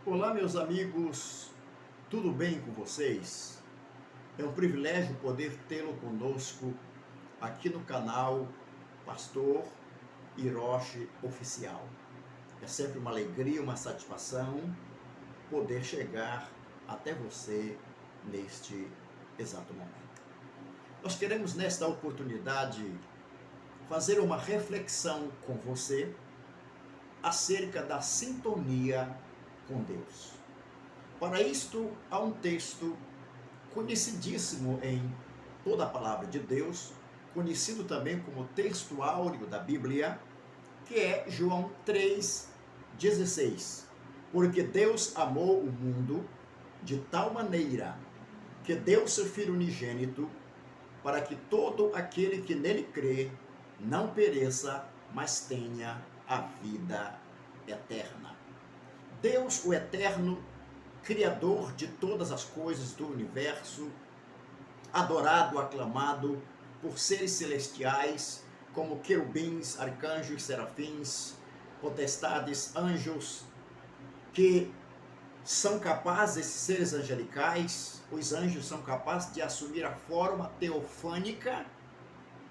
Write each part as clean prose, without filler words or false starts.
Olá, meus amigos, tudo bem com vocês? É um privilégio poder tê-lo conosco aqui no canal Pastor Hiroshi Oficial. É sempre uma alegria, uma satisfação poder chegar até você neste exato momento. Nós queremos nesta oportunidade fazer uma reflexão com você acerca da sintonia com Deus. Para isto, há um texto conhecidíssimo em toda a palavra de Deus, conhecido também como texto áureo da Bíblia, que é João 3,16. Porque Deus amou o mundo de tal maneira que deu seu Filho unigênito, para que todo aquele que nele crê não pereça, mas tenha a vida eterna. Deus, o Eterno, Criador de todas as coisas do universo, adorado, aclamado por seres celestiais, como querubins, arcanjos, serafins, potestades, anjos, que são capazes, esses seres angelicais, os anjos são capazes de assumir a forma teofânica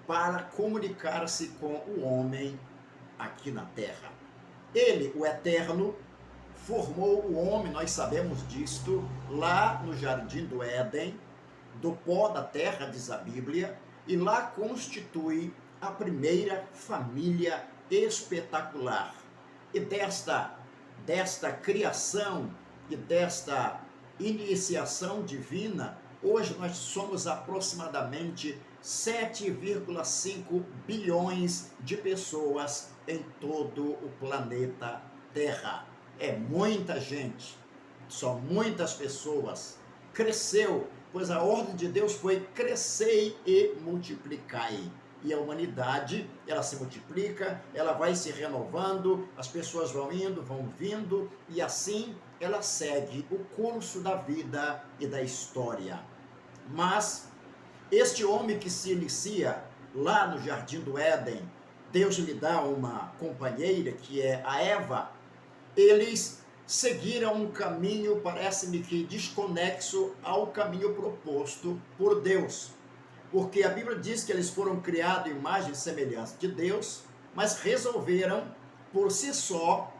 para comunicar-se com o homem aqui na terra. Ele, o Eterno, formou o homem, nós sabemos disto, lá no Jardim do Éden, do pó da terra, diz a Bíblia, e lá constitui a primeira família espetacular. E desta criação e desta iniciação divina, hoje nós somos aproximadamente 7,5 bilhões de pessoas em todo o planeta Terra. É muita gente, são muitas pessoas. Cresceu, pois a ordem de Deus foi crescei e multiplicai. E a humanidade, ela se multiplica, ela vai se renovando, as pessoas vão indo, vão vindo, e assim ela segue o curso da vida e da história. Mas este homem que se inicia lá no Jardim do Éden, Deus lhe dá uma companheira, que é a Eva. Eles seguiram um caminho, parece-me que desconexo ao caminho proposto por Deus. Porque a Bíblia diz que eles foram criados em imagem e semelhança de Deus, mas resolveram, por si só,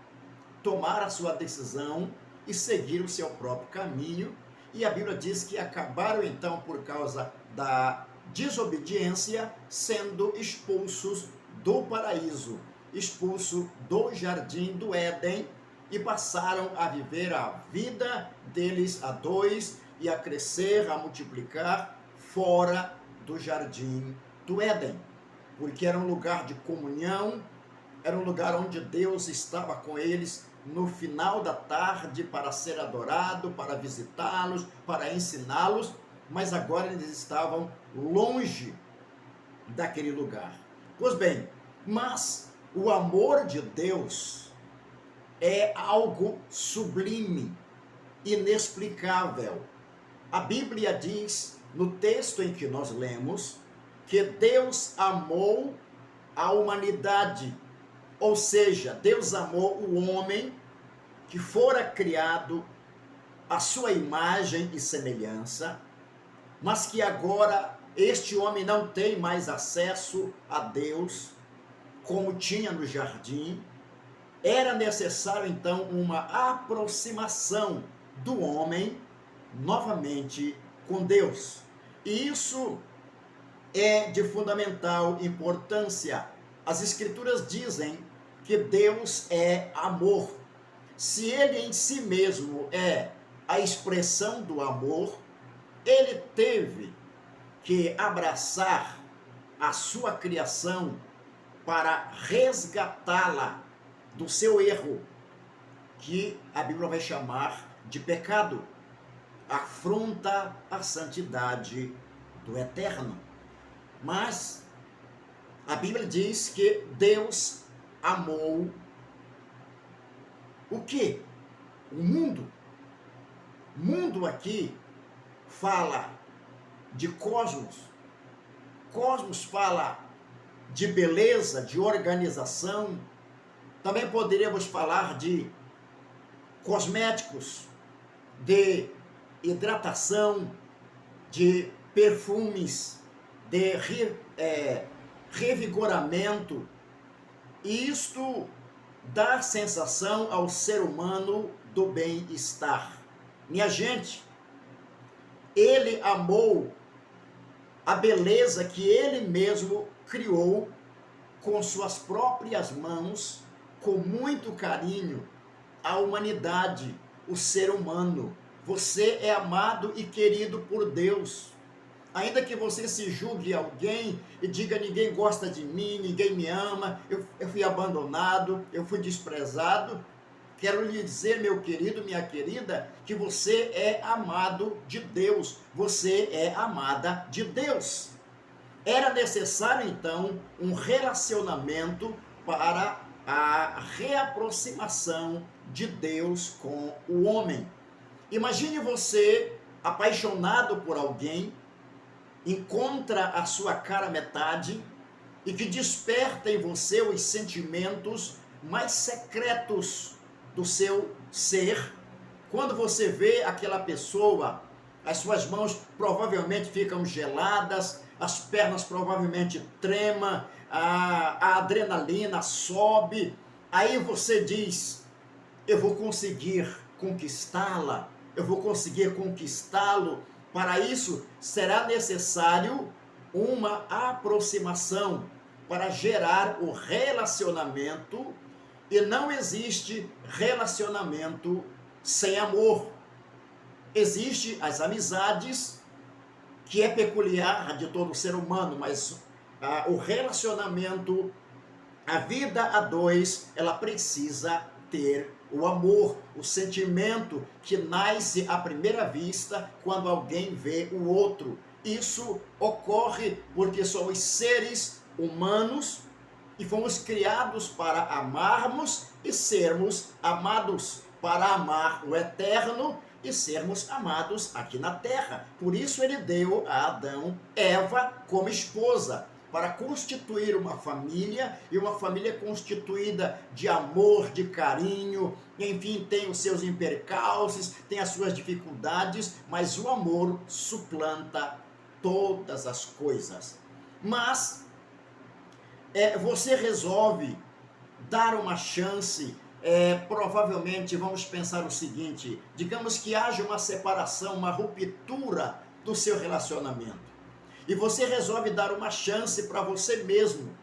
tomar a sua decisão e seguir o seu próprio caminho. E a Bíblia diz que acabaram então, por causa da desobediência, sendo expulsos do paraíso, expulsos do Jardim do Éden, e passaram a viver a vida deles a dois e a crescer, a multiplicar fora do Jardim do Éden, porque era um lugar de comunhão, era um lugar onde Deus estava com eles no final da tarde para ser adorado, para visitá-los, para ensiná-los, mas agora eles estavam longe daquele lugar. Pois bem, mas o amor de Deus é algo sublime, inexplicável. A Bíblia diz, no texto em que nós lemos, que Deus amou a humanidade, ou seja, Deus amou o homem que fora criado à sua imagem e semelhança, mas que agora este homem não tem mais acesso a Deus como tinha no jardim. Era necessário então uma aproximação do homem novamente com Deus. E isso é de fundamental importância. As Escrituras dizem que Deus é amor. Se ele em si mesmo é a expressão do amor, ele teve que abraçar a sua criação para resgatá-la do seu erro, que a Bíblia vai chamar de pecado, afronta a santidade do Eterno. Mas a Bíblia diz que Deus amou o quê? O mundo. Mundo aqui fala de cosmos. Cosmos fala de beleza, de organização. Também poderíamos falar de cosméticos, de hidratação, de perfumes, de revigoramento. E isto dá sensação ao ser humano do bem-estar. Minha gente, ele amou a beleza que ele mesmo criou com suas próprias mãos, com muito carinho, a humanidade, o ser humano. Você é amado e querido por Deus. Ainda que você se julgue alguém e diga: ninguém gosta de mim, ninguém me ama, eu fui abandonado, eu fui desprezado. Quero lhe dizer, meu querido, minha querida, que você é amado de Deus, você é amada de Deus. Era necessário, então, um relacionamento para a reaproximação de Deus com o homem. Imagine você apaixonado por alguém, encontra a sua cara metade e que desperta em você os sentimentos mais secretos do seu ser. Quando você vê aquela pessoa, as suas mãos provavelmente ficam geladas, as pernas provavelmente tremam, a adrenalina sobe, aí você diz: eu vou conseguir conquistá-la, eu vou conseguir conquistá-lo. Para isso, será necessário uma aproximação para gerar o relacionamento, e não existe relacionamento sem amor. Existem as amizades, que é peculiar de todo ser humano, mas o relacionamento, a vida a dois, ela precisa ter o amor, o sentimento que nasce à primeira vista quando alguém vê o outro. Isso ocorre porque somos seres humanos e fomos criados para amarmos e sermos amados, para amar o eterno e sermos amados aqui na terra. Por isso ele deu a Adão Eva como esposa, para constituir uma família, e uma família constituída de amor, de carinho, enfim, tem os seus impercalços, tem as suas dificuldades, mas o amor suplanta todas as coisas. Mas você resolve dar uma chance. Provavelmente vamos pensar o seguinte: digamos que haja uma separação, uma ruptura do seu relacionamento, e você resolve dar uma chance para você mesmo,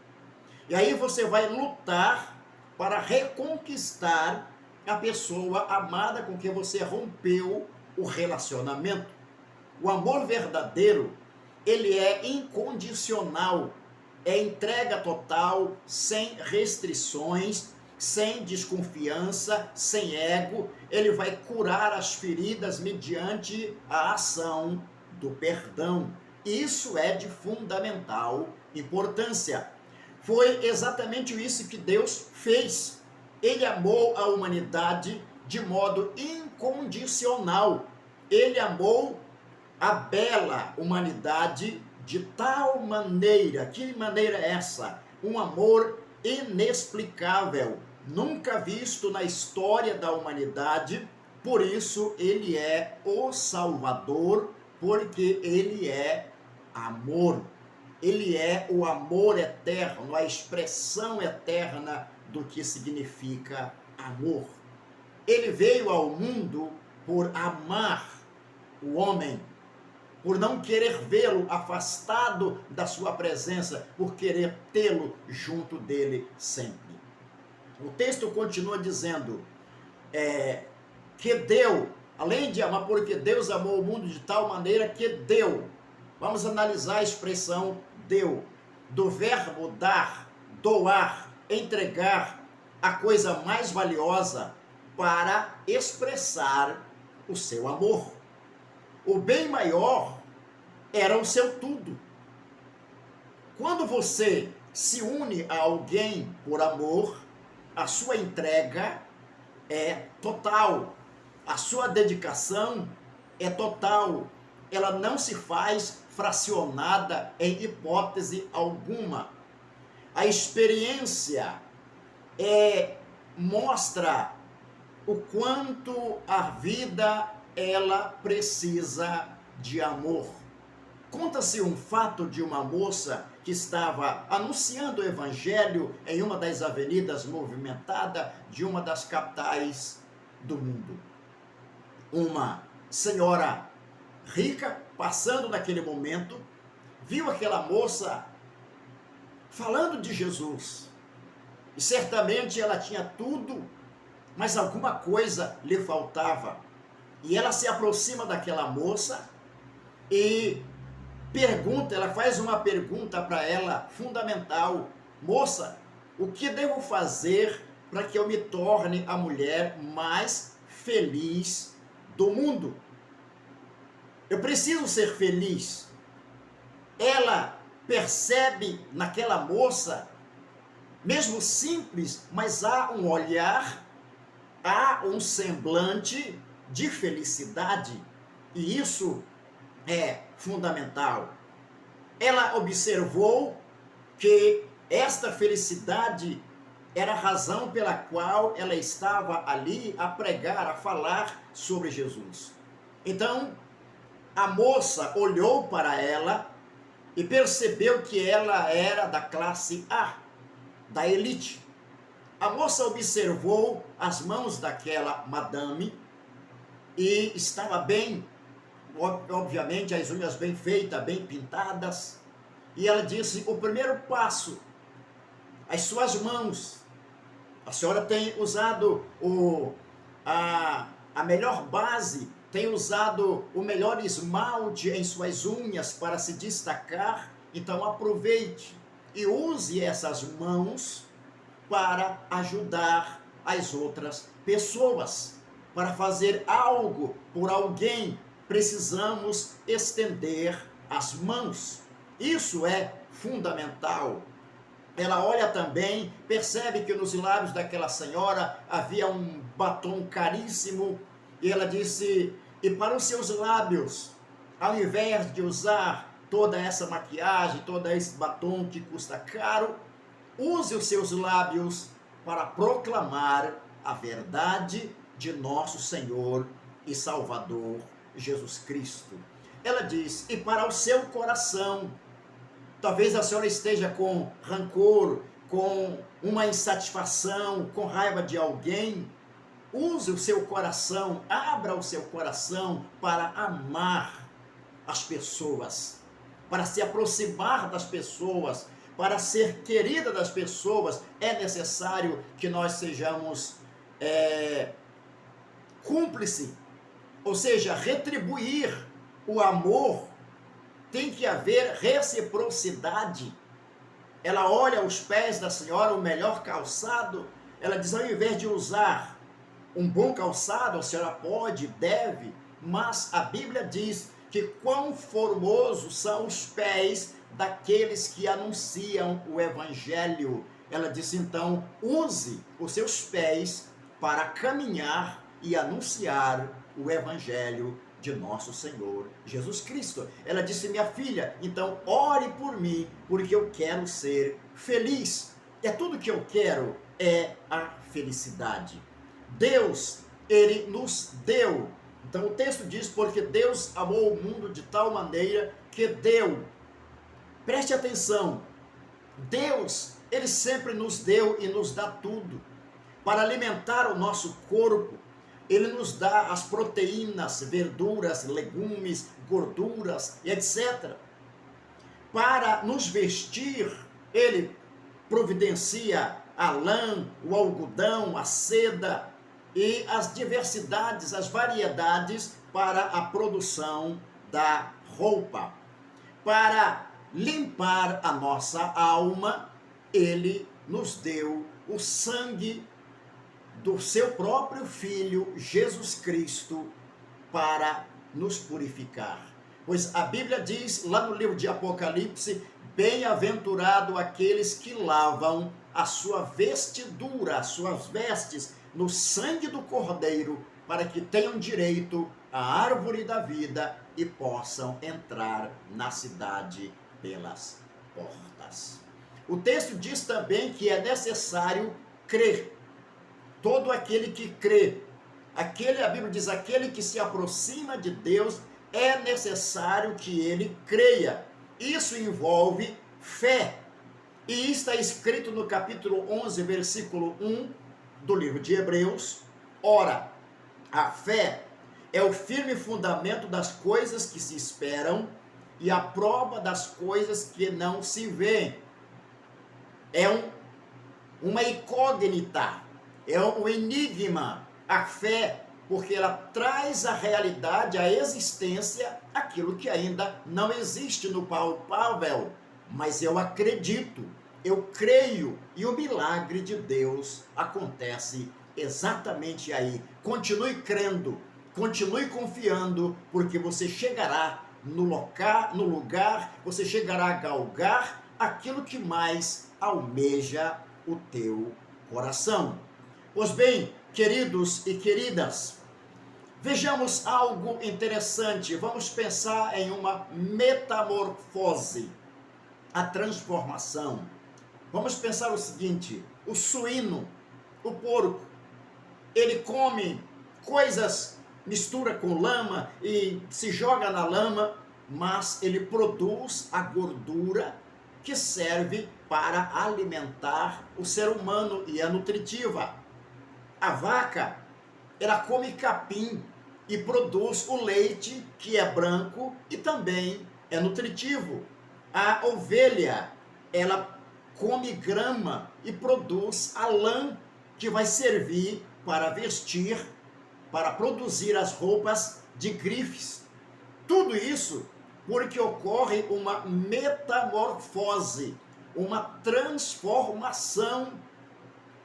e aí você vai lutar para reconquistar a pessoa amada com quem você rompeu o relacionamento. O amor verdadeiro, ele é incondicional, é entrega total, sem restrições, sem desconfiança, sem ego. Ele vai curar as feridas mediante a ação do perdão. Isso é de fundamental importância. Foi exatamente isso que Deus fez. Ele amou a humanidade de modo incondicional. Ele amou a bela humanidade de tal maneira. Que maneira é essa? Um amor inexplicável, nunca visto na história da humanidade. Por isso ele é o Salvador, porque ele é amor. Ele é o amor eterno, a expressão eterna do que significa amor. Ele veio ao mundo por amar o homem, por não querer vê-lo afastado da sua presença, por querer tê-lo junto dele sempre. O texto continua dizendo que deu, além de amar, porque Deus amou o mundo de tal maneira que deu. Vamos analisar a expressão deu, do verbo dar, doar, entregar a coisa mais valiosa para expressar o seu amor. O bem maior era o seu tudo. Quando você se une a alguém por amor, a sua entrega é total, a sua dedicação é total, ela não se faz fracionada em hipótese alguma. A experiência mostra o quanto a vida ela precisa de amor. Conta-se um fato de uma moça que estava anunciando o evangelho em uma das avenidas movimentadas de uma das capitais do mundo. Uma senhora rica, passando naquele momento, viu aquela moça falando de Jesus. E certamente ela tinha tudo, mas alguma coisa lhe faltava. E ela se aproxima daquela moça e ela faz uma pergunta para ela fundamental: moça, o que devo fazer para que eu me torne a mulher mais feliz do mundo? Eu preciso ser feliz. Ela percebe naquela moça, mesmo simples, mas há um olhar, há um semblante de felicidade, e isso é fundamental. Ela observou que esta felicidade era a razão pela qual ela estava ali a pregar, a falar sobre Jesus. Então, a moça olhou para ela e percebeu que ela era da classe A, da elite. A moça observou as mãos daquela madame e estava bem, obviamente, as unhas bem feitas, bem pintadas. E ela disse: o primeiro passo, as suas mãos. A senhora tem usado a melhor base, tem usado o melhor esmalte em suas unhas para se destacar. Então aproveite e use essas mãos para ajudar as outras pessoas, para fazer algo por alguém. Precisamos estender as mãos. Isso é fundamental. Ela olha também, percebe que nos lábios daquela senhora havia um batom caríssimo, e ela disse: e para os seus lábios, ao invés de usar toda essa maquiagem, todo esse batom que custa caro, use os seus lábios para proclamar a verdade de nosso Senhor e Salvador Jesus Cristo. Ela diz: e para o seu coração, talvez a senhora esteja com rancor, com uma insatisfação, com raiva de alguém. Use o seu coração, abra o seu coração para amar as pessoas, para se aproximar das pessoas, para ser querida das pessoas. É necessário que nós sejamos cúmplice, ou seja, retribuir o amor. Tem que haver reciprocidade. Ela olha os pés da senhora, o melhor calçado. Ela diz: ao invés de usar um bom calçado, a senhora pode, deve, mas a Bíblia diz que quão formosos são os pés daqueles que anunciam o Evangelho. Ela disse: então, use os seus pés para caminhar e anunciar o Evangelho de nosso Senhor Jesus Cristo. Ela disse: minha filha, então ore por mim, porque eu quero ser feliz. É tudo que eu quero, é a felicidade. Deus, Ele nos deu. Então o texto diz: porque Deus amou o mundo de tal maneira que deu. Preste atenção, Deus, Ele sempre nos deu e nos dá tudo. Para alimentar o nosso corpo, Ele nos dá as proteínas, verduras, legumes, gorduras, etc. Para nos vestir, Ele providencia a lã, o algodão, a seda e as diversidades, as variedades para a produção da roupa. Para limpar a nossa alma, Ele nos deu o sangue do seu próprio Filho, Jesus Cristo, para nos purificar. Pois a Bíblia diz, lá no livro de Apocalipse: bem-aventurado aqueles que lavam a sua vestidura, as suas vestes, no sangue do Cordeiro, para que tenham direito à árvore da vida e possam entrar na cidade pelas portas. O texto diz também que é necessário crer. Todo aquele que crê A Bíblia diz, aquele que se aproxima de Deus, é necessário que ele creia. Isso envolve fé. E está escrito no capítulo 11, versículo 1 do livro de Hebreus. Ora, a fé é o firme fundamento das coisas que se esperam e a prova das coisas que não se veem. É uma incógnita, é um enigma, a fé, porque ela traz à realidade, à existência, aquilo que ainda não existe no palpável. Mas eu acredito, eu creio, e o milagre de Deus acontece exatamente aí. Continue crendo, continue confiando, porque você chegará no lugar, você chegará a galgar aquilo que mais almeja o teu coração. Pois bem, queridos e queridas, vejamos algo interessante. Vamos pensar em uma metamorfose, a transformação. Vamos pensar o seguinte: o suíno, o porco, ele come coisas, mistura com lama e se joga na lama, mas ele produz a gordura que serve para alimentar o ser humano e é nutritiva. A vaca, ela come capim e produz o leite, que é branco e também é nutritivo. A ovelha, ela come grama e produz a lã, que vai servir para vestir, para produzir as roupas de grifes. Tudo isso porque ocorre uma metamorfose, uma transformação.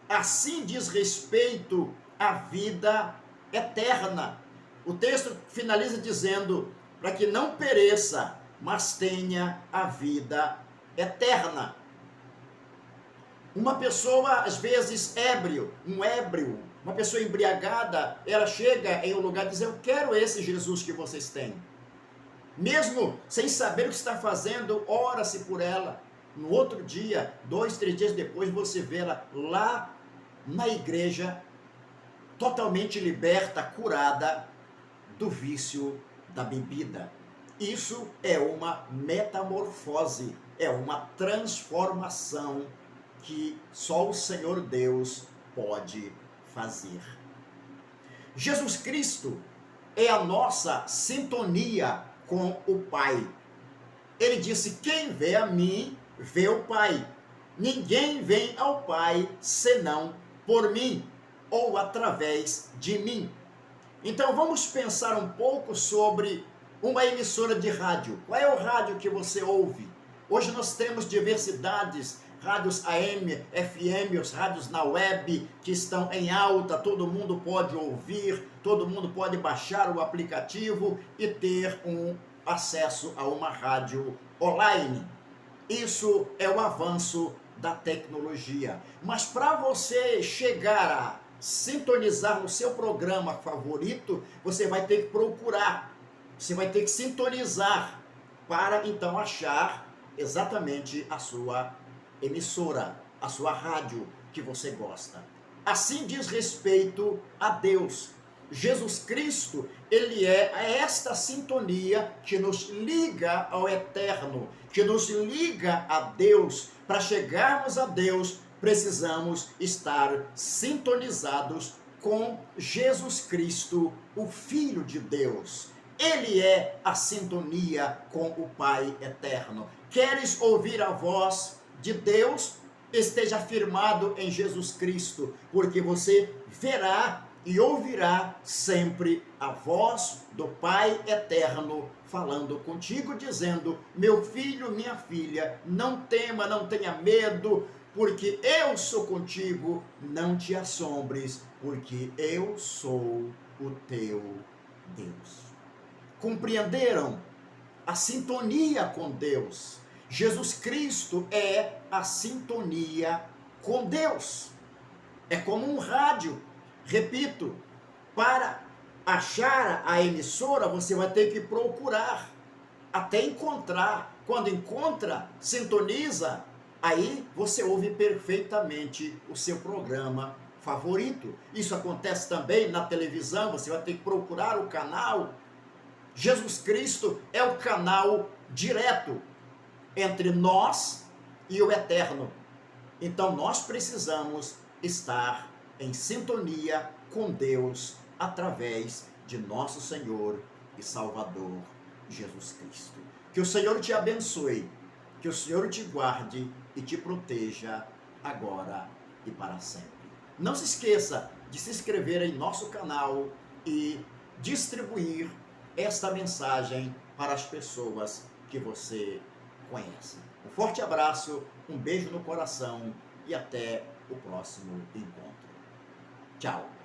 Assim diz respeito à vida eterna. O texto finaliza dizendo, para que não pereça, mas tenha a vida eterna. Uma pessoa, às vezes, um ébrio, uma pessoa embriagada, ela chega em um lugar e diz, eu quero esse Jesus que vocês têm. Mesmo sem saber o que está fazendo, ora-se por ela. No outro dia, 2, 3 dias depois, você vê ela lá na igreja, totalmente liberta, curada do vício da bebida. Isso é uma metamorfose, é uma transformação que só o Senhor Deus pode fazer. Jesus Cristo é a nossa sintonia com o Pai. Ele disse, quem vê a mim, vê o Pai. Ninguém vem ao Pai senão por mim ou através de mim. Então vamos pensar um pouco sobre uma emissora de rádio. Qual é o rádio que você ouve? Hoje nós temos diversidades, rádios AM, FM, os rádios na web que estão em alta, todo mundo pode ouvir, todo mundo pode baixar o aplicativo e ter um acesso a uma rádio online. Isso é o avanço da tecnologia. Mas para você chegar a sintonizar no seu programa favorito, você vai ter que procurar, você vai ter que sintonizar para então achar exatamente a sua emissora, a sua rádio que você gosta. Assim diz respeito a Deus. Jesus Cristo, ele é esta sintonia que nos liga ao eterno, que nos liga a Deus. Para chegarmos a Deus, precisamos estar sintonizados com Jesus Cristo, o Filho de Deus. Ele é a sintonia com o Pai eterno. Queres ouvir a voz de Deus? Esteja firmado em Jesus Cristo, porque você verá e ouvirá sempre a voz do Pai eterno falando contigo, dizendo, meu filho, minha filha, não tema, não tenha medo, porque eu sou contigo, não te assombres, porque eu sou o teu Deus. Compreenderam a sintonia com Deus? Jesus Cristo é a sintonia com Deus. É como um rádio. Repito, para achar a emissora, você vai ter que procurar, até encontrar. Quando encontra, sintoniza, aí você ouve perfeitamente o seu programa favorito. Isso acontece também na televisão, você vai ter que procurar o canal. Jesus Cristo é o canal direto entre nós e o eterno. Então nós precisamos estar em sintonia com Deus através de nosso Senhor e Salvador Jesus Cristo. Que o Senhor te abençoe, que o Senhor te guarde e te proteja agora e para sempre. Não se esqueça de se inscrever em nosso canal e distribuir esta mensagem para as pessoas que você conhece. Um forte abraço, um beijo no coração e até o próximo encontro. Tchau!